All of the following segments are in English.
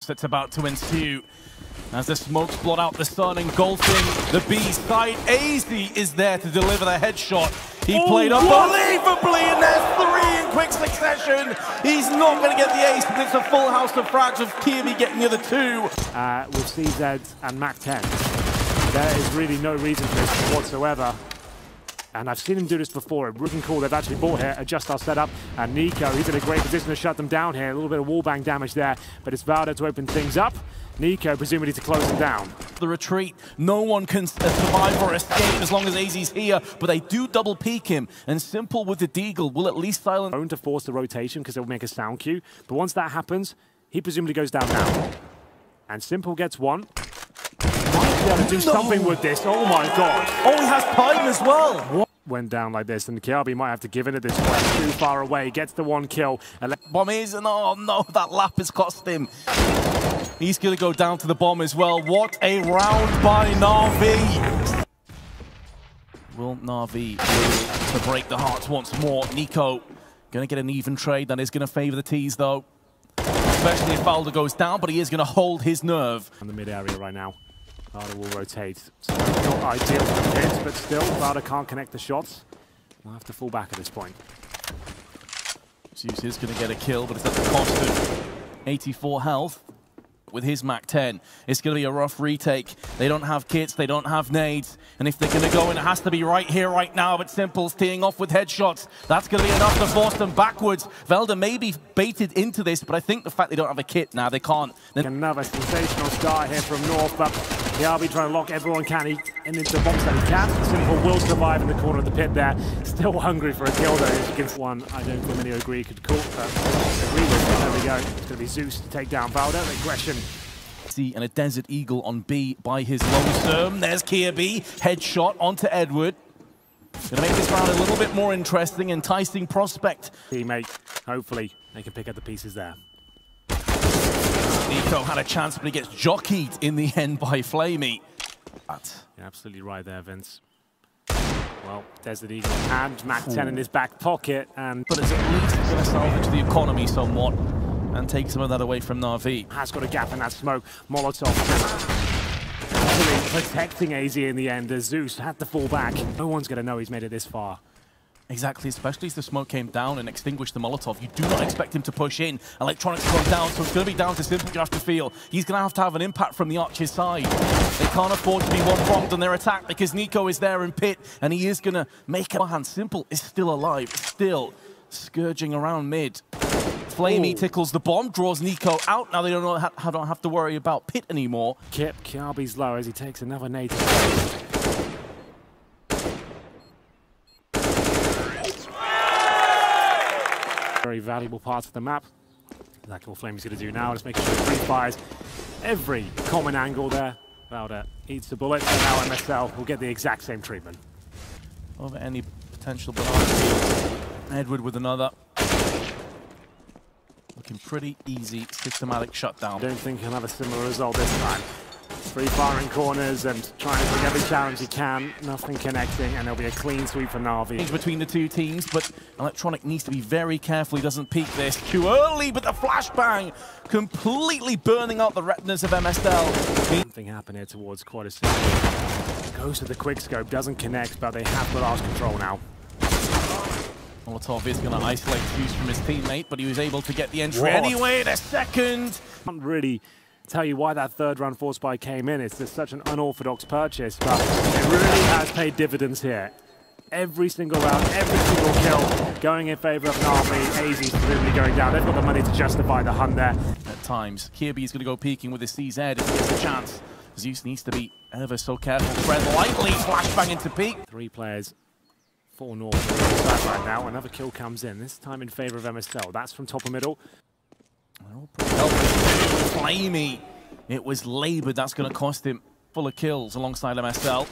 that's about to ensue as the smokes blot out the sun, engulfing the B side. AZ is there to deliver the headshot. He played unbelievably, and there's 3 in quick succession. He's not going to get the ace, but it's a full house of frags with Kirby getting the other 2. With CZ and MAC-10, there is really no reason for this whatsoever. And I've seen him do this before. Rookin Call, they've actually bought here, adjust our setup. And Nico, he's in a great position to shut them down here. A little bit of wallbang damage there, but it's Valda to open things up. Nico, presumably to close them down. The retreat, no one can survive or escape as long as AZ's here, but they do double peek him. And Simple with the Deagle will at least silence. Going to force the rotation because it will make a sound cue. But once that happens, he presumably goes down now. And Simple gets one. Might be able to do something with this. Oh my god. Oh, he has time as well. What went down like this, and Kirby might have to give in at this point. Too far away, gets the 1 kill. Bomb is, and oh no, that lap has cost him. He's going to go down to the bomb as well. What a round by Na'Vi. Will Na'Vi to break the hearts once more. Nico going to get an even trade. That is going to favor the T's though. Especially if Valda goes down, but he is going to hold his nerve. In the mid area right now. Valda will rotate. So not ideal for the hits, but still, Valda can't connect the shots. We'll have to fall back at this point. Zeus is going to get a kill, but it's at the cost of 84 health. With his MAC-10, it's going to be a rough retake. They don't have kits, they don't have nades, and if they're going to go in, it has to be right here, right now. But Simple's teeing off with headshots. That's going to be enough to force them backwards. Velda may be baited into this, but I think the fact they don't have a kit now, they can't. Another sensational start here from North, but Kirby trying to lock everyone into the box that he can. Simple will survive in the corner of the pit there. Still hungry for a kill though. Against one, I don't think many agree could call. Agree with it. There we go. It's going to be Zeus to take down Valda. Aggression. And a Desert Eagle on B by his lonesome. There's Kirby, headshot onto Edward. Gonna make this round a little bit more interesting, enticing prospect. Teammate, hopefully they can pick up the pieces there. Nico had a chance, but he gets jockeyed in the end by Flamey. You're absolutely right there, Vince. Well, Desert Eagle and MAC-10 in his back pocket, but it's at least gonna salvage the economy somewhat and take some of that away from Na'Vi. Has got a gap in that smoke. Molotov protecting AZ in the end as Zeus had to fall back. No one's going to know he's made it this far. Exactly, especially as the smoke came down and extinguished the Molotov. You do not expect him to push in. Electronics come down, so it's going to be down to Simple. You have to feel he's going to have an impact from the Archer's side. They can't afford to be one-pronged on their attack because Nico is there in pit, and he is going to make it. Hand Simple is still alive, still scourging around mid. Flamey tickles the bomb, draws Nico out. Now they don't have to worry about pit anymore. Kirby's low as he takes another nade. Very valuable parts of the map. Exactly what Flamey's going to do now. Just making sure he fires every common angle there. Valda eats the bullet, and now MSL will get the exact same treatment. Over any potential banana. Edward with another. Looking pretty easy, systematic shutdown. I don't think he'll have a similar result this time. Free firing corners and trying to take every challenge he can. Nothing connecting, and there'll be a clean sweep for Na'Vi. Between the two teams, but Electronic needs to be very careful he doesn't peek this too early, but the flashbang completely burning out the retinas of MSL. Something happened here towards quite a second. Goes to the quickscope, doesn't connect, but they have the last control now. Molotov is going to isolate Zeus from his teammate, but he was able to get the entry anyway. The second. Can't really tell you why that third run force buy came in. It's just such an unorthodox purchase, but it really has paid dividends here. Every single round, every single kill going in favor of Na'Vi. AZ's presumably going down. They've got the money to justify the hunt there. At times, Kirby's going to go peeking with his CZ if he gets a chance. Zeus needs to be ever so careful. Tread lightly, flashbang into peek. 3 players. 4 North right now. Another kill comes in, this time in favor of MSL. That's from top of middle. Flamey. It was labored. That's going to cost him full of kills alongside MSL.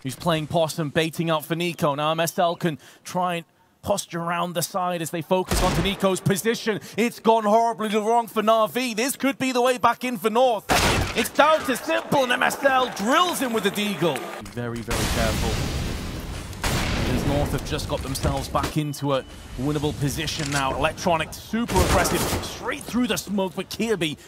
Who's playing possum, baiting out for Nico. Now MSL can try and posture around the side as they focus onto Nico's position. It's gone horribly wrong for Na'Vi. This could be the way back in for North. It's down to Simple, and MSL drills him with the Deagle. Very, very careful. North have just got themselves back into a winnable position now. Electronic super aggressive, straight through the smoke, but Kirby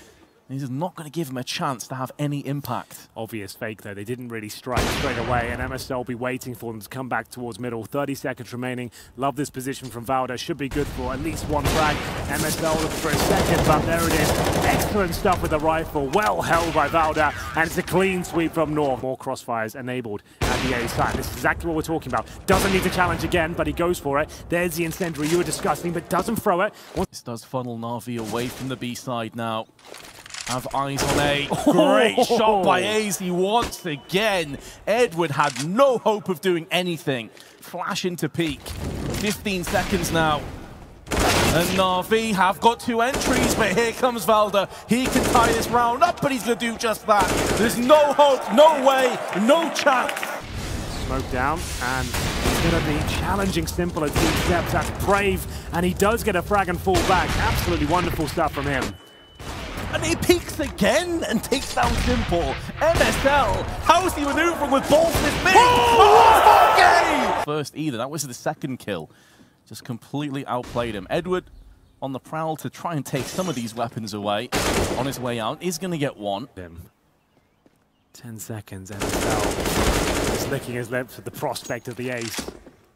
This is not going to give him a chance to have any impact. Obvious fake, though. They didn't really strike straight away, and MSL will be waiting for them to come back towards middle. 30 seconds remaining. Love this position from Valda. Should be good for at least one frag. MSL looking for a second, but there it is. Excellent stuff with the rifle. Well held by Valda, and it's a clean sweep from North. More crossfires enabled at the A side. This is exactly what we're talking about. Doesn't need to challenge again, but he goes for it. There's the incendiary you were discussing, but doesn't throw it. This does funnel Na'Vi away from the B side now. Have eyes on A. Great shot by AZ once again. Edward had no hope of doing anything. Flash into peak. 15 seconds now. And Na'Vi have got 2 entries, but here comes Valda. He can tie this round up, but he's going to do just that. There's no hope, no way, no chance. Smoke down, and he's going to be challenging Simple at 2 steps. That's brave, and he does get a frag and fall back. Absolutely wonderful stuff from him. And he peeks again and takes down Simple. MSL, how's he maneuvering with balls this big? Oh, okay! First either, that was the second kill. Just completely outplayed him. Edward on the prowl to try and take some of these weapons away. On his way out, is going to get one. 10 seconds, MSL is licking his lips with the prospect of the ace.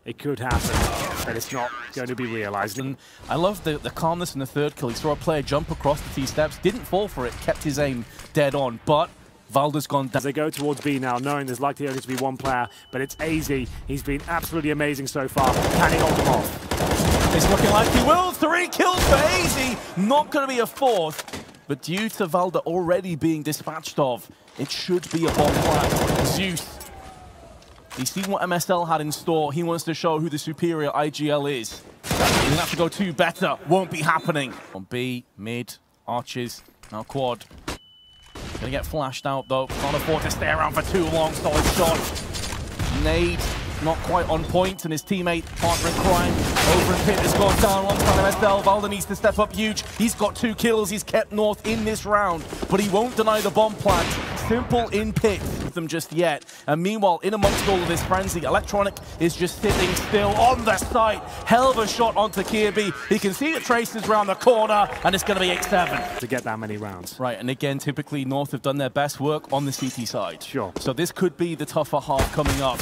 It could happen, but it's not going to be realized. And I love the calmness in the third kill. He saw a player jump across the T-steps, didn't fall for it, kept his aim dead on, but Valda's gone down. As they go towards B now, knowing there's likely only to be one player, but it's AZ. He's been absolutely amazing so far. Can he hold them off? It's looking like he will. 3 kills for AZ. Not going to be a 4th, but due to Valda already being dispatched of, it should be a bomb plant. Zeus. He's seen what MSL had in store. He wants to show who the superior IGL is. He's going to have to go 2 better. Won't be happening. On B, mid, arches, now quad. Going to get flashed out though. Can't afford to stay around for too long. Solid shot. Nade, not quite on point, and his teammate, partner in crime, over in pit has gone down alongside MSL. Valda needs to step up huge. He's got 2 kills. He's kept North in this round, but he won't deny the bomb plant. Simple in pit with them just yet. And meanwhile, in amongst all of this frenzy, Electronic is just sitting still on the site. Hell of a shot onto Kirby. He can see the traces around the corner, and it's going to be 8-7. To get that many rounds. Right, and again, typically North have done their best work on the CT side. Sure. So this could be the tougher half coming up.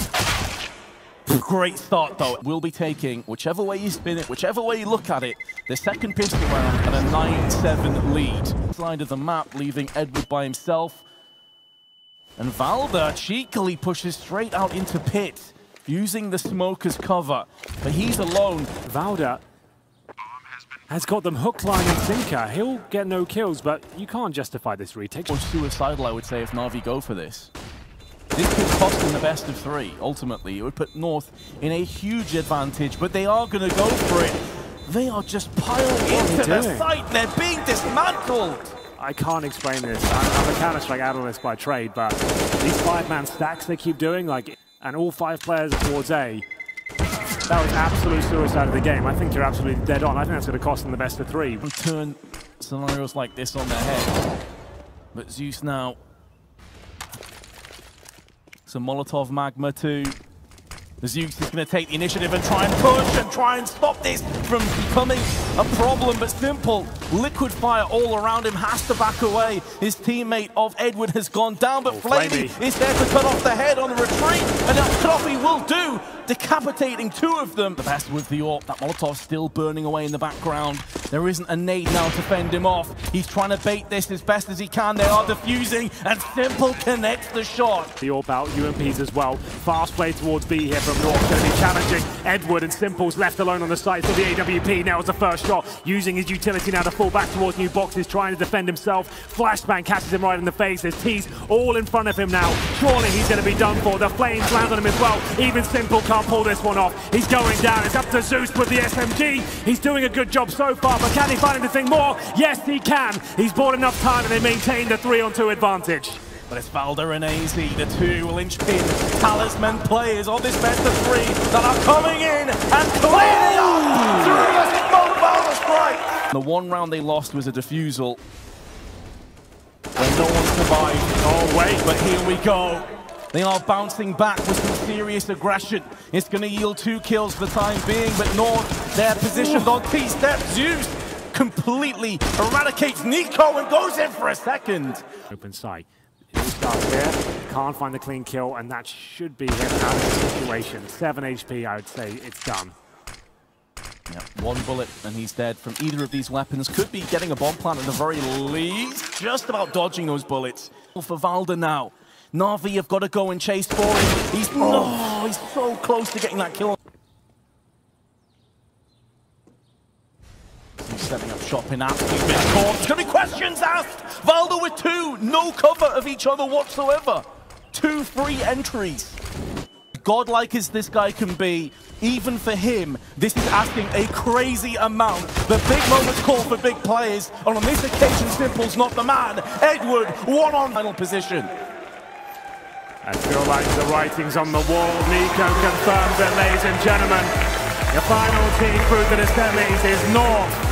Great start, though. We'll be taking, whichever way you spin it, whichever way you look at it, the second pistol round and a 9-7 lead. Side of the map, leaving Edward by himself. And Valda cheekily pushes straight out into pit, using the smoke as cover. But he's alone. Valda has got them hook, line, and sinker. He'll get no kills, but you can't justify this retake. Or suicidal, I would say, if Na'Vi go for this. This could cost them the best of 3, ultimately. It would put North in a huge advantage, but they are going to go for it. They are just piling into the site. They're being dismantled. I can't explain this. I'm a Counter-Strike analyst by trade, but these 5-man stacks they keep doing, like, and all 5 players towards A, that was absolute suicide of the game. I think you're absolutely dead on. I think that's going to cost them the best of 3. Turn scenarios like this on their head. But Zeus now. Some Molotov Magma too. Zeus is going to take the initiative and try and push and try and stop this from becoming a problem, but Simple, liquid fire all around him, has to back away. His teammate of Edward has gone down, but Flamey is there to cut off the head on the retreat, and that cut off he will do, decapitating 2 of them. The best with the AWP, that Molotov still burning away in the background. There isn't a nade now to fend him off. He's trying to bait this as best as he can. They are defusing, and Simple connects the shot. The AWP out, UMPs as well. Fast play towards B here from North, going to be challenging. Edward and Simple's left alone on the site for the AWP. Nails the first shot, using his utility now to fall back towards new boxes, trying to defend himself. Flashbang catches him right in the face. There's T's all in front of him now. Surely he's going to be done for. The flames land on him as well. Even Simple can't pull this one off. He's going down. It's up to Zeus with the SMG. He's doing a good job so far, but can he find anything more? Yes, he can. He's bought enough time and they maintain the 3-on-2 advantage. But it's Valda and AZ, the 2 linchpin talisman players of this best of 3 that are coming in and clearing up through the smoke. Valda strike. The 1 round they lost was a defusal when no one survived. Oh wait, but here we go. They are bouncing back with some serious aggression. It's going to yield 2 kills for the time being, but North, they're positioned on T-step. Zeus completely eradicates NiKo and goes in for a second. Open sight. He starts here, can't find the clean kill, and that should be him out of the situation. 7 HP, I would say it's done. Yeah, 1 bullet and he's dead from either of these weapons. Could be getting a bomb plant at the very least. Just about dodging those bullets. For Valda now. Na'Vi have got to go and chase for him. He's so close to getting that kill. He's setting up shop in absolute midcourt. There's going to be questions asked. Valda with 2. No cover of each other whatsoever. 2 free entries. Godlike as this guy can be, even for him, this is asking a crazy amount. The big moments call for big players, and on this occasion, Simple's not the man. Edward, 1 on final position. I feel like the writing's on the wall. NiKo confirms it, ladies and gentlemen. The final team through to the semis is North.